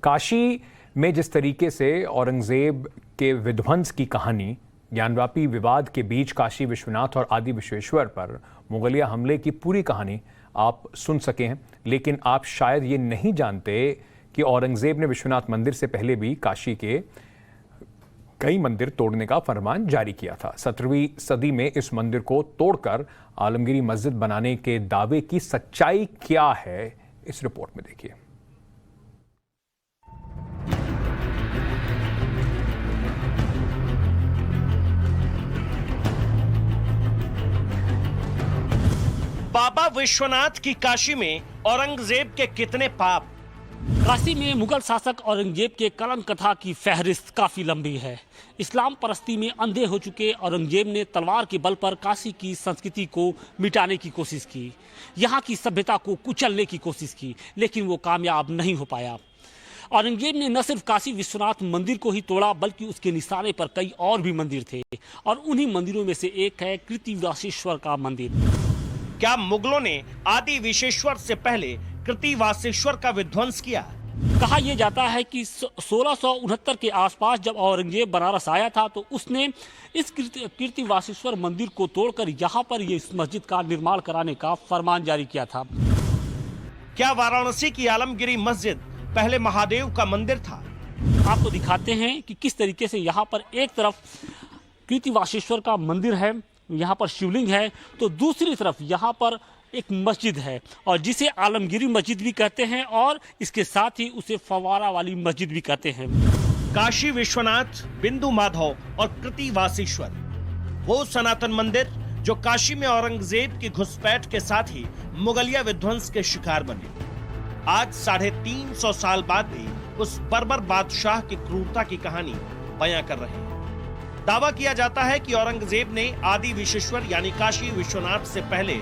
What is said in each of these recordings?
काशी में जिस तरीके से औरंगजेब के विध्वंस की कहानी, ज्ञानवापी विवाद के बीच काशी विश्वनाथ और आदि विश्वेश्वर पर मुगलिया हमले की पूरी कहानी आप सुन सके हैं, लेकिन आप शायद ये नहीं जानते कि औरंगजेब ने विश्वनाथ मंदिर से पहले भी काशी के कई मंदिर तोड़ने का फरमान जारी किया था। 17वीं सदी में इस मंदिर को तोड़कर आलमगीरी मस्जिद बनाने के दावे की सच्चाई क्या है, इस रिपोर्ट में देखिए। बाबा विश्वनाथ की काशी में औरंगजेब के कितने पाप। काशी में मुगल शासक औरंगजेब के कलंक कथा की फहरिस्त काफी लंबी है। इस्लाम परस्ती में अंधे हो चुके औरंगजेब ने तलवार के बल पर काशी की संस्कृति को मिटाने की कोशिश की, यहाँ की सभ्यता को कुचलने की कोशिश की, लेकिन वो कामयाब नहीं हो पाया। औरंगजेब ने न सिर्फ काशी विश्वनाथ मंदिर को ही तोड़ा, बल्कि उसके निशाने पर कई और भी मंदिर थे, और उन्हीं मंदिरों में से एक है कृतिवासेश्वर का मंदिर। क्या मुगलों ने आदि विश्वेश्वर से पहले कृतिवासेश्वर का विध्वंस किया? कहा यह जाता है कि 1669 के आसपास जब औरंगजेब बनारस आया था तो उसने इस कृतिवासेश्वर मंदिर को तोड़कर यहाँ पर इस मस्जिद का निर्माण कराने का फरमान जारी किया था। क्या वाराणसी की आलमगीरी मस्जिद पहले महादेव का मंदिर था? आपको दिखाते हैं कि किस तरीके से यहाँ पर एक तरफ कृतिवासेश्वर का मंदिर है, यहाँ पर शिवलिंग है, तो दूसरी तरफ यहाँ पर एक मस्जिद है, और जिसे आलमगीरी मस्जिद भी कहते हैं, और इसके साथ ही उसे फवारा वाली मस्जिद भी कहते हैं। काशी विश्वनाथ, बिंदु माधव और कृतिवासेश्वर, वो सनातन मंदिर जो काशी में औरंगजेब की घुसपैठ के साथ ही मुगलिया विध्वंस के शिकार बने, आज 350 साल बाद भी उस बर्बर बादशाह की क्रूरता की कहानी बयां कर रहे हैं। दावा किया जाता है कि औरंगजेब ने आदि विश्वेश्वर यानी काशी विश्वनाथ से पहले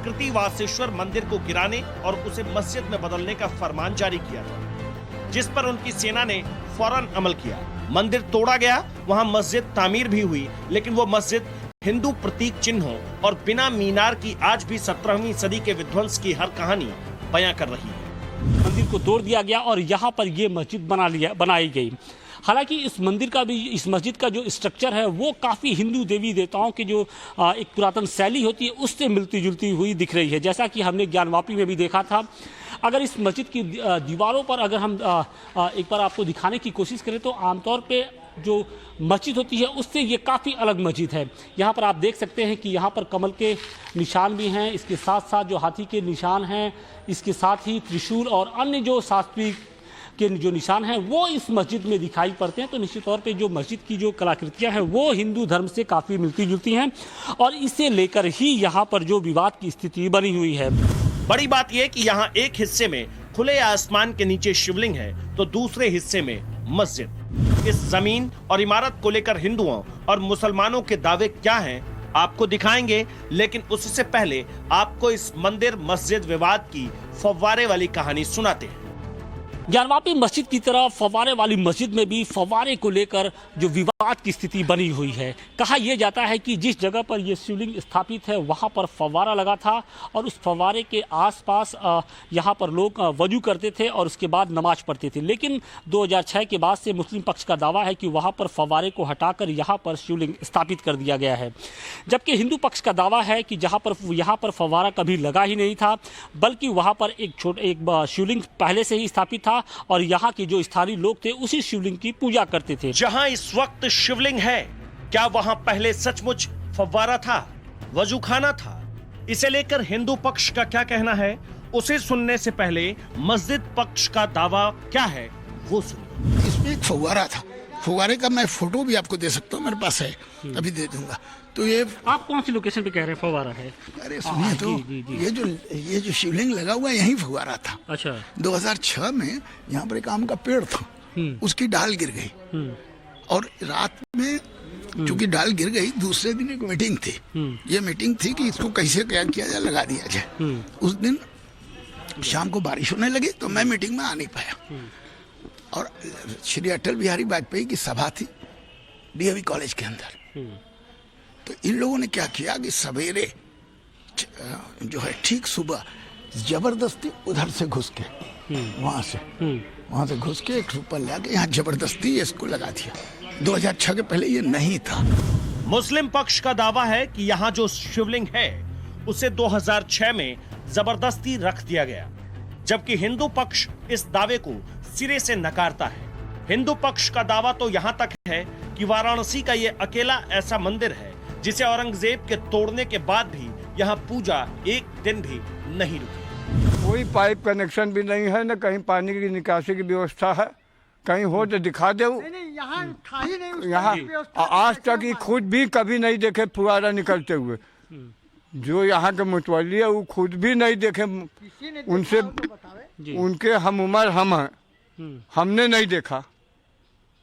कृतिवासेश्वर मंदिर को गिराने और उसे मस्जिद में बदलने का फरमान जारी किया था, जिस पर उनकी सेना ने फौरन अमल किया। मंदिर तोड़ा गया, वहां मस्जिद तामीर भी हुई, लेकिन वो मस्जिद हिंदू प्रतीक चिन्हों और बिना मीनार की आज भी 17वीं सदी के विध्वंस की हर कहानी बयां कर रही है। मंदिर को तोड़ दिया गया और यहाँ पर ये मस्जिद बनाई गई। हालांकि इस मस्जिद का जो स्ट्रक्चर है वो काफ़ी हिंदू देवी देवताओं के जो एक पुरातन शैली होती है उससे मिलती जुलती हुई दिख रही है, जैसा कि हमने ज्ञानवापी में भी देखा था। अगर इस मस्जिद की दीवारों पर अगर हम एक बार आपको दिखाने की कोशिश करें तो आमतौर पे जो मस्जिद होती है उससे ये काफ़ी अलग मस्जिद है। यहाँ पर आप देख सकते हैं कि यहाँ पर कमल के निशान भी हैं, इसके साथ साथ जो हाथी के निशान हैं, इसके साथ ही त्रिशूल और अन्य जो शास्त्रीय के जो निशान हैं वो इस मस्जिद में दिखाई पड़ते हैं। तो निश्चित तौर पे जो मस्जिद की जो कलाकृतियां हैं वो हिंदू धर्म से काफ़ी मिलती जुलती हैं, और इसे लेकर ही यहाँ पर जो विवाद की स्थिति बनी हुई है। बड़ी बात यह कि यहाँ एक हिस्से में खुले आसमान के नीचे शिवलिंग है तो दूसरे हिस्से में मस्जिद। इस जमीन और इमारत को लेकर हिंदुओं और मुसलमानों के दावे क्या हैं आपको दिखाएंगे, लेकिन उससे पहले आपको इस मंदिर मस्जिद विवाद की फव्वारे वाली कहानी सुनाते हैं। ज्ञानवापी मस्जिद की तरह फव्वारे वाली मस्जिद में भी फव्वारे को लेकर जो विवाद की स्थिति बनी हुई है। कहा यह जाता है कि जिस जगह पर यह शिवलिंग स्थापित है वहां पर फव्वारा लगा था, और उस फव्वारे के आसपास यहां पर लोग वजू करते थे और उसके बाद नमाज पढ़ते थे। लेकिन 2006 के बाद से मुस्लिम पक्ष का दावा है कि वहां पर फव्वारे को हटाकर यहां पर शिवलिंग स्थापित कर दिया गया है, जबकि हिंदू पक्ष का दावा है कि यहाँ पर फव्वारा कभी लगा ही नहीं था, बल्कि वहाँ पर एक शिवलिंग पहले से ही स्थापित था, और यहाँ के जो स्थानीय लोग थे उसी शिवलिंग की पूजा करते थे। जहाँ इस वक्त शिवलिंग है, क्या वहाँ पहले सचमुच फव्वारा था, वजूखाना था? इसे लेकर हिंदू पक्ष का क्या कहना है, उसे सुनने से पहले मस्जिद पक्ष का दावा क्या है वो सुनिए। इसमें एक फव्वारा था, फव्वारे का मैं फोटो भी आपको दे सकता हूँ, मेरे पास है, अभी दे दूंगा। तो ये आप कौन सी लोकेशन पे कह रहे हैं फव्वारा है? अरे सुनिए, तो जी। ये जो शिवलिंग लगा हुआ है यही फव्वारा था। अच्छा। 2006 में यहाँ पर एक आम का पेड़ था, उसकी डाल गिर गई, और रात में चूंकि डाल गिर गई, दूसरे दिन एक मीटिंग थी। ये मीटिंग थी कि इसको कैसे क्या किया जाए, लगा दिया जाए। उस दिन शाम को बारिश होने लगी तो मैं मीटिंग में आ नहीं पाया, और श्री अटल बिहारी वाजपेयी की सभा थी डीएवी कॉलेज के अंदर। तो इन लोगों ने क्या किया कि सवेरे जो है ठीक सुबह जबरदस्ती उधर से घुस के वहां से वहाँ से घुस के एक ऊपर लाके यहाँ जबरदस्ती इसको लगा दिया। 2006 के पहले ये नहीं था। मुस्लिम पक्ष का दावा है कि यहाँ जो शिवलिंग है उसे 2006 में जबरदस्ती रख दिया गया, जबकि हिंदू पक्ष इस दावे को सिरे से नकारता है। हिंदू पक्ष का दावा तो यहाँ तक है कि वाराणसी का ये अकेला ऐसा मंदिर है जिसे औरंगजेब के तोड़ने के बाद भी यहाँ पूजा एक दिन भी नहीं रुकी। कोई पाइप कनेक्शन भी नहीं है, न कहीं पानी की निकासी की व्यवस्था है। कहीं हो तो दिखा दो। यहाँ था ही नहीं उसका यहाँ व्यवस्था। आज तक ही खुद भी कभी नहीं देखे फुहारा निकलते हुए। जो यहाँ के मुतवली है वो खुद भी नहीं देखे। किसी ने देखा उनसे हो तो बतावे। उनके हम उम्र हम हैं, हमने नहीं देखा,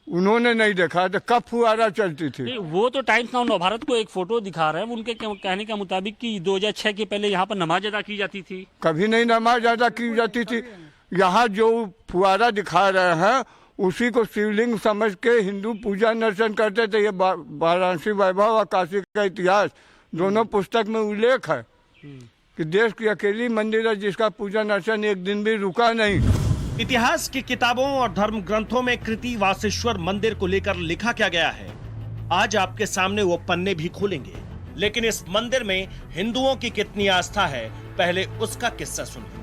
उन्होंने नहीं देखा, तो कब फुहारा चलती थी। नहीं, वो तो टाइम्स नाउ नवभारत को एक फोटो दिखा रहे हैं। उनके कहने के मुताबिक कि 2006 के पहले यहाँ पर नमाज अदा की जाती थी। कभी नहीं नमाज अदा की जाती थी। यहाँ जो फुहारा दिखा रहे हैं उसी को शिवलिंग समझ के हिंदू पूजा दर्शन करते थे। ये वाराणसी वैभव और काशी का इतिहास दोनों पुस्तक में उल्लेख है कि देश की अकेली मंदिर है जिसका पूजा दर्शन एक दिन भी रुका नहीं। इतिहास की किताबों और धर्म ग्रंथों में कृति वासेश्वर मंदिर को लेकर लिखा क्या गया है, आज आपके सामने वो पन्ने भी खोलेंगे। लेकिन इस मंदिर में हिंदुओं की कितनी आस्था है, पहले उसका किस्सा सुनिए।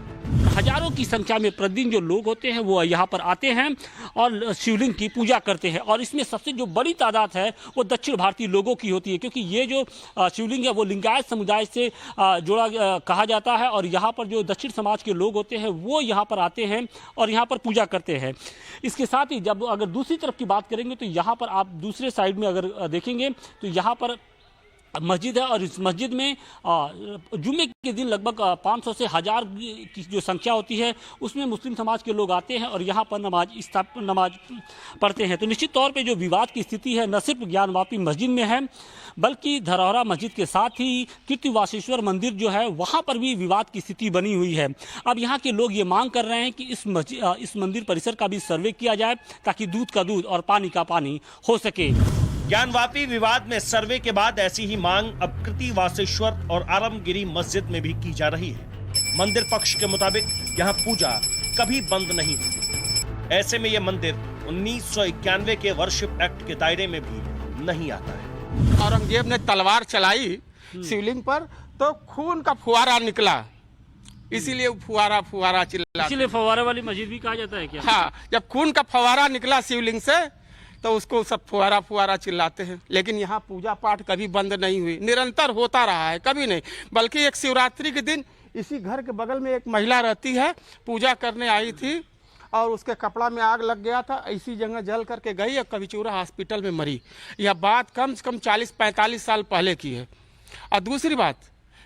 हजारों की संख्या में प्रतिदिन जो लोग होते हैं वो यहाँ पर आते हैं और शिवलिंग की पूजा करते हैं। और इसमें सबसे जो बड़ी तादाद है वो दक्षिण भारतीय लोगों की होती है, क्योंकि ये जो शिवलिंग है वो लिंगायत समुदाय से जुड़ा कहा जाता है। और यहाँ पर जो दक्षिण समाज के लोग होते हैं वो यहाँ पर आते हैं और यहाँ पर पूजा करते हैं। इसके साथ ही जब अगर दूसरी तरफ की बात करेंगे तो यहाँ पर आप दूसरे साइड में अगर देखेंगे तो यहाँ पर मस्जिद है और इस मस्जिद में जुम्मे के दिन लगभग 500 से 1000 की जो संख्या होती है उसमें मुस्लिम समाज के लोग आते हैं और यहाँ पर नमाज पढ़ते हैं। तो निश्चित तौर पे जो विवाद की स्थिति है न सिर्फ ज्ञानवापी मस्जिद में है बल्कि धरौरा मस्जिद के साथ ही कीर्ति वासेश्वर मंदिर जो है वहाँ पर भी विवाद की स्थिति बनी हुई है। अब यहाँ के लोग ये मांग कर रहे हैं कि इस मंदिर परिसर का भी सर्वे किया जाए ताकि दूध का दूध और पानी का पानी हो सके। ज्ञानवापी विवाद में सर्वे के बाद ऐसी ही मांग अब कृति वासेश्वर और आलमगिरी मस्जिद में भी की जा रही है। मंदिर पक्ष के मुताबिक यहाँ पूजा कभी बंद नहीं हुई। ऐसे में यह मंदिर 1991 के वर्शिप एक्ट के दायरे में भी नहीं आता है। औरंगजेब ने तलवार चलाई शिवलिंग पर तो खून का फुहारा निकला, इसीलिए फुहारा चिल्ला, इसीलिए फव्वारे वाली मस्जिद भी कहा जाता है क्या? हाँ, जब खून का फव्वारा निकला शिवलिंग से तो उसको सब फुहारा चिल्लाते हैं। लेकिन यहाँ पूजा पाठ कभी बंद नहीं हुई, निरंतर होता रहा है, कभी नहीं। बल्कि एक शिवरात्रि के दिन इसी घर के बगल में एक महिला रहती है, पूजा करने आई थी और उसके कपड़ा में आग लग गया था, ऐसी जगह जल करके गई और कविचूरा हॉस्पिटल में मरी। यह बात कम से कम 40-45 साल पहले की है। और दूसरी बात,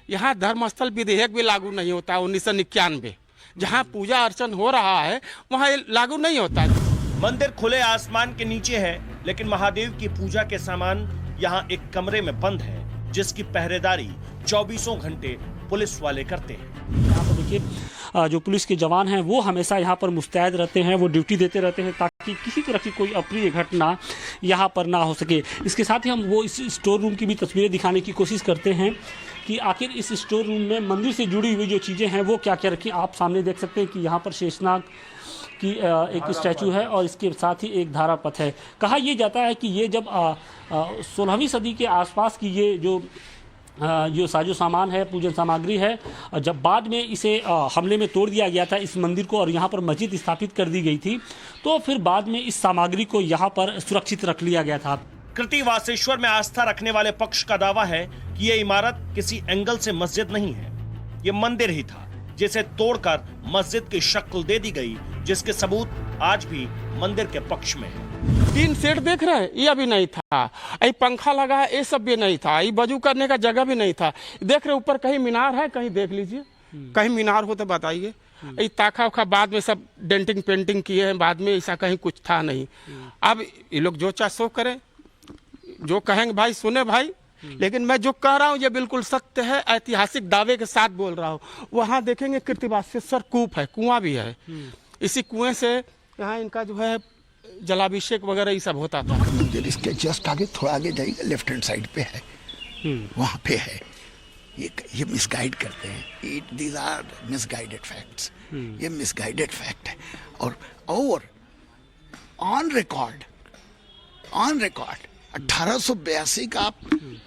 यहाँ धर्मस्थल विधेयक भी लागू नहीं होता। 1991 जहाँ पूजा अर्चन हो रहा है वहाँ लागू नहीं होता। मंदिर खुले आसमान के नीचे है, लेकिन महादेव की पूजा के सामान यहाँ एक कमरे में बंद है जिसकी पहरेदारी 24 घंटे पुलिस वाले करते हैं। यहाँ पर देखिए जो पुलिस के जवान हैं वो हमेशा यहाँ पर मुस्तैद रहते हैं, वो ड्यूटी देते रहते हैं ताकि किसी तरह की कोई अप्रिय घटना यहाँ पर ना हो सके। इसके साथ ही हम वो इस स्टोर रूम की भी तस्वीरें दिखाने की कोशिश करते हैं कि आखिर इस स्टोर रूम में मंदिर से जुड़ी हुई जो चीज़ें हैं वो क्या क्या रखी। आप सामने देख सकते हैं कि यहाँ पर शेषनाग की एक स्टैचू है और इसके साथ ही एक धारा पथ है। कहा यह जाता है कि ये जब 16वीं सदी के आसपास की ये जो साजो सामान है, पूजन सामग्री है, जब बाद में इसे हमले में तोड़ दिया गया था इस मंदिर को और यहाँ पर मस्जिद स्थापित कर दी गई थी, तो फिर बाद में इस सामग्री को यहाँ पर सुरक्षित रख लिया गया था। कृति वासेश्वर में आस्था रखने वाले पक्ष का दावा है कि ये इमारत किसी एंगल से मस्जिद नहीं है, ये मंदिर ही था जिसे तोड़कर मस्जिद की शक्ल दे दी गई, जिसके सबूत आज भी मंदिर के पक्ष में है। 3 सेट देख रहे हैं, ये अभी नहीं था। ये पंखा लगा है, ये सब भी नहीं था। ये वजू करने का जगह भी नहीं था। देख रहे ऊपर कहीं मीनार है, कहीं देख लीजिए, कहीं मीनार हो तो बताइए। ये ताखा उखा बाद में सब डेंटिंग पेंटिंग किए हैं, बाद में ऐसा कहीं कुछ था नहीं। अब ये लोग जो चाहे सो करें, जो कहेंगे भाई सुने भाई, लेकिन मैं जो कह रहा हूँ ये बिल्कुल सत्य है, ऐतिहासिक दावे के साथ बोल रहा हूँ। वहाँ देखेंगे कीर्ति वासेश्वर कूप है, कुआं भी है। इसी कुएं से यहाँ इनका जो है जलाभिषेक वगैरह ये सब होता था। मंदिर इसके जस्ट आगे, थोड़ा आगे जाइएगा, लेफ्ट हैंड साइड पे है, वहाँ पे है। ये मिसगाइड करते हैं। दीज आर मिसगाइडेड फैक्ट्स, ये मिसगाइडेड फैक्ट है। और ऑन रिकॉर्ड 1882 का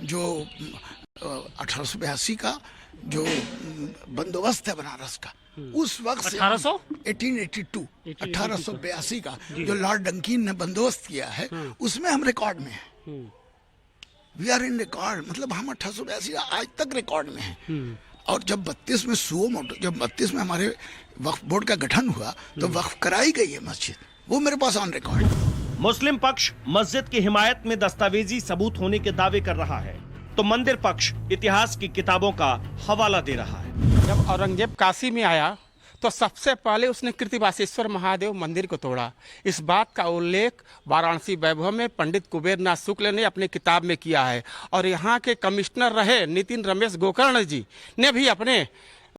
जो 1882 का जो बंदोबस्त है बनारस का, उस वक्त से 1882 का जो लॉर्ड डंकिन ने बंदोबस्त किया है, उसमें हम रिकॉर्ड में हैं। वी आर इन रिकॉर्ड, मतलब हम 1882 आज तक रिकॉर्ड में हैं। और जब 32 में जब 32 में हमारे वक्फ बोर्ड का गठन हुआ तो वक्फ कराई गई है मस्जिद, वो मेरे पास ऑन रिकॉर्ड। मुस्लिम पक्ष मस्जिद की हिमायत में दस्तावेजी सबूत होने के दावे कर रहा है, तो मंदिर पक्ष इतिहास की किताबों का हवाला दे रहा है। जब औरंगजेब काशी में आया तो सबसे पहले उसने कृतिवासेश्वर महादेव मंदिर को तोड़ा। इस बात का उल्लेख वाराणसी वैभव में पंडित कुबेरनाथ शुक्ल ने अपनी किताब में किया है। और यहाँ के कमिश्नर रहे नितिन रमेश गोकर्ण जी ने भी अपने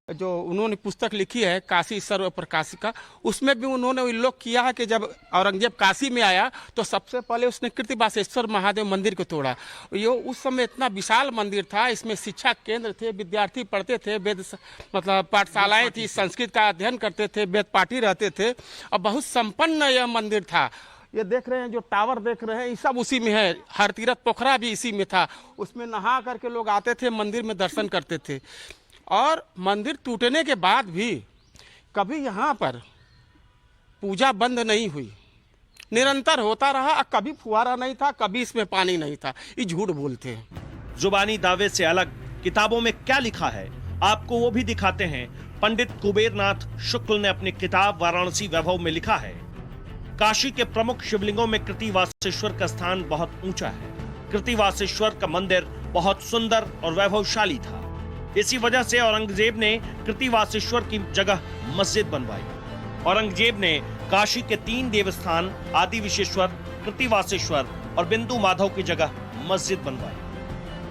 जो उन्होंने पुस्तक लिखी है काशी सर्व प्रकाशिका, उसमें भी उन्होंने उल्लेख किया है कि जब औरंगजेब काशी में आया तो सबसे पहले उसने कृतिवासेश्वर महादेव मंदिर को तोड़ा। ये उस समय इतना विशाल मंदिर था, इसमें शिक्षा केंद्र थे, विद्यार्थी पढ़ते थे, वेद मतलब पाठशालाएं थी, संस्कृत का अध्ययन करते थे, वेद पाठी रहते थे, और बहुत संपन्न यह मंदिर था। ये देख रहे हैं जो टावर देख रहे हैं, ये सब उसी में है। हर तीरथ पोखरा भी इसी में था, उसमें नहा करके लोग आते थे, मंदिर में दर्शन करते थे। और मंदिर टूटने के बाद भी कभी यहाँ पर पूजा बंद नहीं हुई, निरंतर होता रहा। कभी फुहारा नहीं था, कभी इसमें पानी नहीं था। ये झूठ बोलते हैं। जुबानी दावे से अलग किताबों में क्या लिखा है, आपको वो भी दिखाते हैं। पंडित कुबेरनाथ शुक्ल ने अपनी किताब वाराणसी वैभव में लिखा है, काशी के प्रमुख शिवलिंगों में कृतिवासेश्वर का स्थान बहुत ऊंचा है। कृतिवासेश्वर का मंदिर बहुत सुंदर और वैभवशाली था। इसी वजह से औरंगजेब ने कृतिवासेश्वर की जगह मस्जिद बनवाई। औरंगजेब ने काशी के 3 देवस्थान आदि विशेश्वर, कृतिवासेश्वर और बिंदु माधव की जगह मस्जिद बनवाई।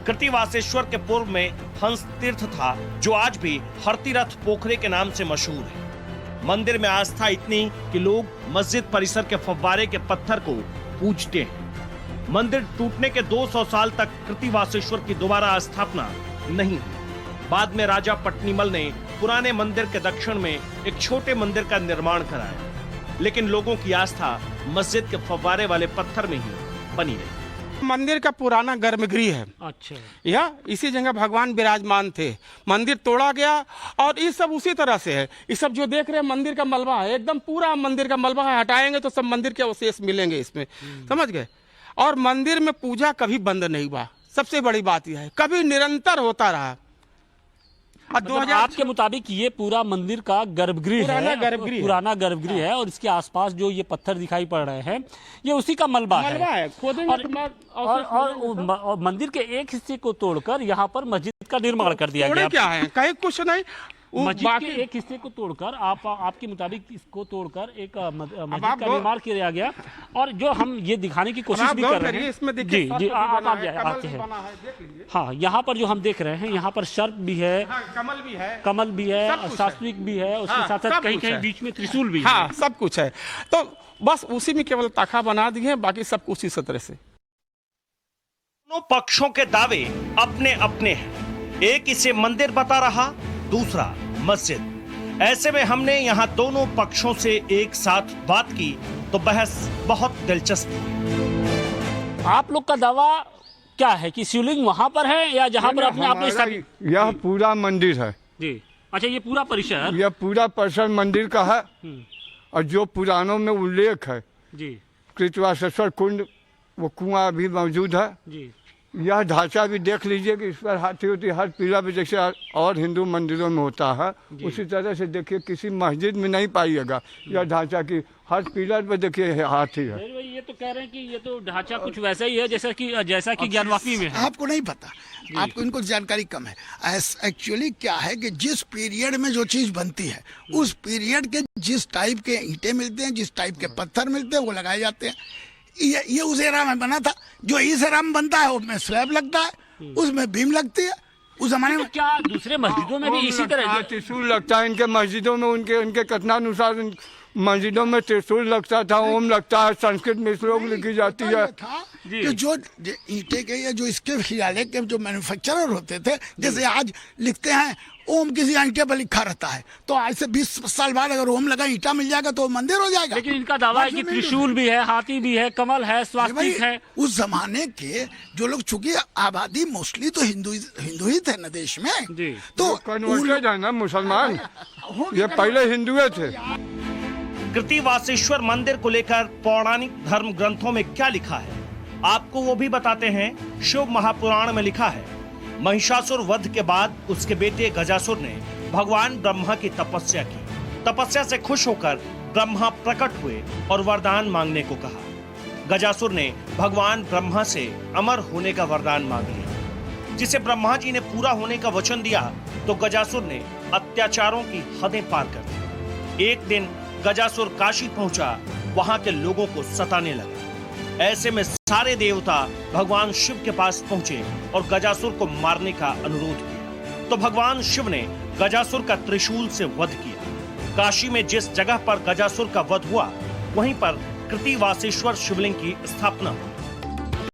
कृतिवासेश्वर के पूर्व में हंस तीर्थ था, जो आज भी हरतीरथ पोखरे के नाम से मशहूर है। मंदिर में आस्था इतनी कि लोग मस्जिद परिसर के फव्वारे के पत्थर को पूजते हैं। मंदिर टूटने के 200 साल तक कृतिवासेश्वर की दोबारा स्थापना नहीं हुई। बाद में राजा पट्नीमल ने पुराने मंदिर के दक्षिण में एक छोटे मंदिर का निर्माण कराया, लेकिन लोगों की आस्था मस्जिद के फव्वारे वाले पत्थर में ही बनी रही। मंदिर का पुराना गर्भगृह है। अच्छा, यह इसी जगह भगवान विराजमान थे। मंदिर तोड़ा गया और ये सब उसी तरह से है। ये सब जो देख रहे हैं मंदिर का मलबा है, एकदम पूरा मंदिर का मलबा है। हटाएंगे तो सब मंदिर के अवशेष मिलेंगे इसमें, समझ गए। और मंदिर में पूजा कभी बंद नहीं हुआ। सबसे बड़ी बात यह है, कभी निरंतर होता रहा। मतलब आपके मुताबिक ये पूरा मंदिर का गर्भगृह है, पुराना गर्भगृह है, और इसके आसपास जो ये पत्थर दिखाई पड़ रहे हैं ये उसी का मलबा है। और मंदिर के एक हिस्से को तोड़कर यहाँ पर मस्जिद का निर्माण कर दिया गया। क्या है, कहीं कुछ नहीं। मस्जिद के एक हिस्से को तोड़कर आपके मुताबिक इसको तोड़कर एक मस्जिद का निर्माण किया गया। और जो हम ये दिखाने की कोशिश भी कर रहे हैं, इसमें जी जी आप आते हैं। हाँ, यहाँ पर जो हम देख रहे हैं, यहाँ पर सर्प भी है, कमल भी है, सात्विक भी है, उसके साथ साथ कहीं कहीं बीच में त्रिशूल भी है। हाँ, सब कुछ है। तो बस उसी में केवल ताखा बना दिए, बाकी सब कुछ इसी तरह से। दोनों पक्षों के दावे अपने अपने हैं। एक इसे मंदिर बता रहा, दूसरा मस्जिद। ऐसे में हमने यहाँ दोनों पक्षों से एक साथ बात की तो बहस बहुत दिलचस्प हुई। आप लोग का दावा क्या है कि शिवलिंग वहां पर है या जहां पर अपने आप यह पूरा मंदिर है जी? अच्छा, ये पूरा परिसर, यह पूरा परिसर मंदिर का है। और जो पुराणों में उल्लेख है जी, कृतिवासेश्वर कुंड, वो कुआं भी मौजूद है जी। यह ढांचा भी देख लीजिए कि इस पर हाथी होती हर पीला भी जैसे और हिंदू मंदिरों में होता है, उसी तरह से देखिए किसी मस्जिद में नहीं पाइएगा यह ढांचा की हर पिलर पे देखिए हाथी है। ये तो कह रहे हैं कि ये तो ढांचा कुछ वैसा ही है जैसा कि ज्ञानवापी में है। आपको नहीं पता, आपको इनको जानकारी कम है। एक्चुअली क्या है कि जिस पीरियड में जो चीज बनती है, उस पीरियड के जिस टाइप के ईंटें मिलते हैं, जिस टाइप के पत्थर मिलते हैं, वो लगाए जाते हैं। ये उस एरा में बना था। जो इस एरा में बनता है उसमें स्लैब लगता है, उसमें बीम लगती है। उस जमाने में क्या दूसरे मस्जिदों में भी इसी तरह त्रिशूल लगता है इनके मस्जिदों में? उनके कथनानुसार मस्जिदों में त्रिशूल लगता था, ओम लगता है, संस्कृत में श्लोक लिखी जाती है। ये था कि जो ईंटे के या जो इसके हियाले के जो मैन्युफैक्चरर होते थे, जैसे आज लिखते हैं ओम किसी ईंटे पर लिखा रहता है, तो आज से 20 साल बाद अगर ओम लगा ईंटा मिल जाएगा तो मंदिर हो जाएगा। लेकिन इनका दावा है कि त्रिशूल भी है, हाथी भी है, कमल है, भाई, स्वास्तिक है। उस जमाने के जो लोग, चूंकि आबादी मोस्टली तो हिंदू ही थे ना देश में, जी। तो कन्वर्टेड है ना मुसलमान, ये पहले हिंदुए थे। कृतिवासेश्वर मंदिर को लेकर पौराणिक धर्म ग्रंथों में क्या लिखा है, आपको वो भी बताते हैं। शिव महापुराण में लिखा है, महिषासुर वध के बाद उसके बेटे गजासुर ने भगवान ब्रह्मा की तपस्या की। तपस्या से खुश होकर ब्रह्मा प्रकट हुए और वरदान मांगने को कहा। गजासुर ने भगवान ब्रह्मा से अमर होने का वरदान मांग लिया, जिसे ब्रह्मा जी ने पूरा होने का वचन दिया तो गजासुर ने अत्याचारों की हदें पार कर दी। एक दिन गजासुर काशी पहुंचा, वहां के लोगों को सताने लगा। ऐसे में सारे देवता भगवान शिव के पास पहुंचे और गजासुर को मारने का अनुरोध किया। तो भगवान शिव ने गजासुर का त्रिशूल से वध किया। काशी में जिस जगह पर गजासुर का वध हुआ, वहीं पर कृतिवासेश्वर शिवलिंग की स्थापना हुई।